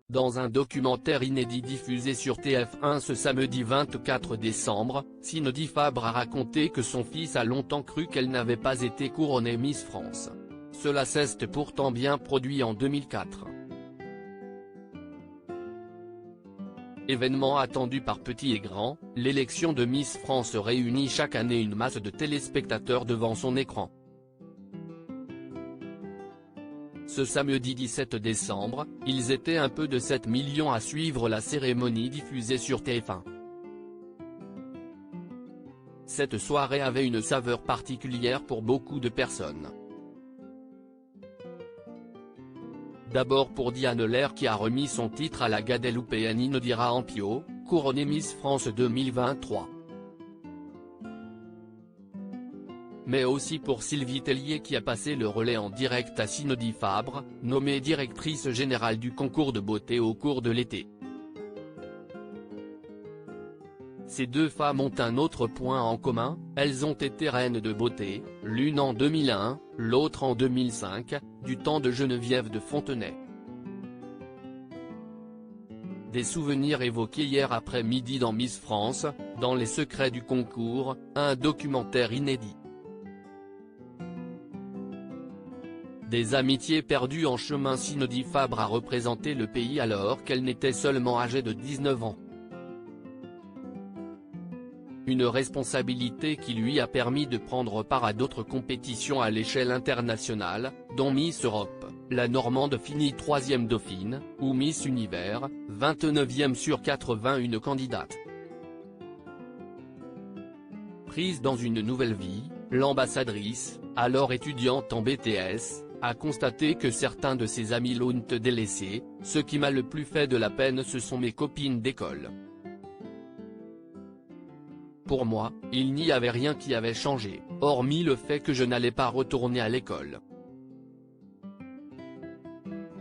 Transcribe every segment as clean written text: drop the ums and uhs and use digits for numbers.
Dans un documentaire inédit diffusé sur TF1 ce samedi 24 décembre, Cindy Fabre a raconté que son fils a longtemps cru qu'elle n'avait pas été couronnée Miss France. Cela s'est pourtant bien produit en 2004. Événement attendu par petits et grands, l'élection de Miss France réunit chaque année une masse de téléspectateurs devant son écran. Ce samedi 17 décembre, ils étaient un peu de 7 millions à suivre la cérémonie diffusée sur TF1. Cette soirée avait une saveur particulière pour beaucoup de personnes. D'abord pour Diane Lair qui a remis son titre à la Guadeloupéenne Indira Ampio, couronnée Miss France 2023. Mais aussi pour Sylvie Tellier qui a passé le relais en direct à Cindy Fabre, nommée directrice générale du concours de beauté au cours de l'été. Ces deux femmes ont un autre point en commun, elles ont été reines de beauté, l'une en 2001, l'autre en 2005, du temps de Geneviève de Fontenay. Des souvenirs évoqués hier après-midi dans Miss France, dans les secrets du concours, un documentaire inédit. Des amitiés perdues en chemin. Cindy Fabre a représenté le pays alors qu'elle n'était seulement âgée de 19 ans. Une responsabilité qui lui a permis de prendre part à d'autres compétitions à l'échelle internationale, dont Miss Europe, la Normande finit 3e dauphine, ou Miss Univers, 29e sur 81 candidates. Prise dans une nouvelle vie, l'ambassadrice, alors étudiante en BTS, a constaté que certains de ses amis l'ont délaissée. Ce qui m'a le plus fait de la peine ce sont mes copines d'école. Pour moi, il n'y avait rien qui avait changé, hormis le fait que je n'allais pas retourner à l'école.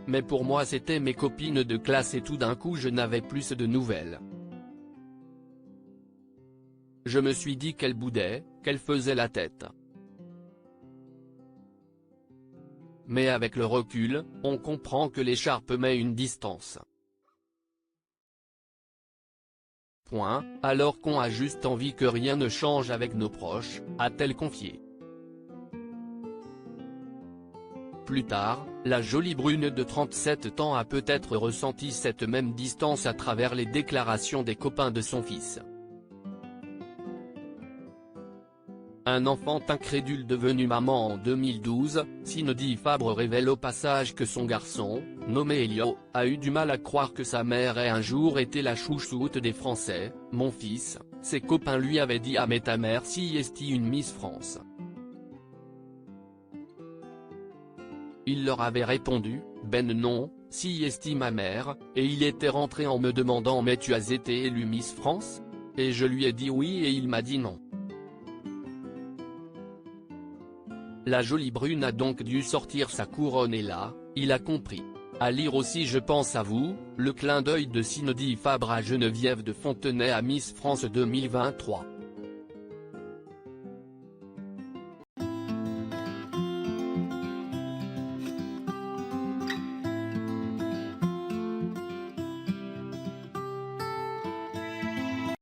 Mais pour moi c'était mes copines de classe et tout d'un coup je n'avais plus de nouvelles. Je me suis dit qu'elle boudait, qu'elle faisait la tête. Mais avec le recul, on comprend que l'écharpe met une distance. Alors qu'on a juste envie que rien ne change avec nos proches, a-t-elle confié. Plus tard, la jolie brune de 37 ans a peut-être ressenti cette même distance à travers les déclarations des copains de son fils. Un enfant incrédule devenu maman en 2012, Cindy Fabre révèle au passage que son garçon, nommé Elio, a eu du mal à croire que sa mère ait un jour été la chouchoute des Français. « Mon fils, ses copains lui avaient dit « Ah mais ta mère si est une Miss France ». Il leur avait répondu « Ben non, si est ma mère », et il était rentré en me demandant « Mais tu as été élue Miss France ?» Et je lui ai dit oui et il m'a dit non. La jolie brune a donc dû sortir sa couronne et là, il a compris. À lire aussi Je pense à vous, le clin d'œil de Cindy Fabre à Geneviève de Fontenay à Miss France 2023.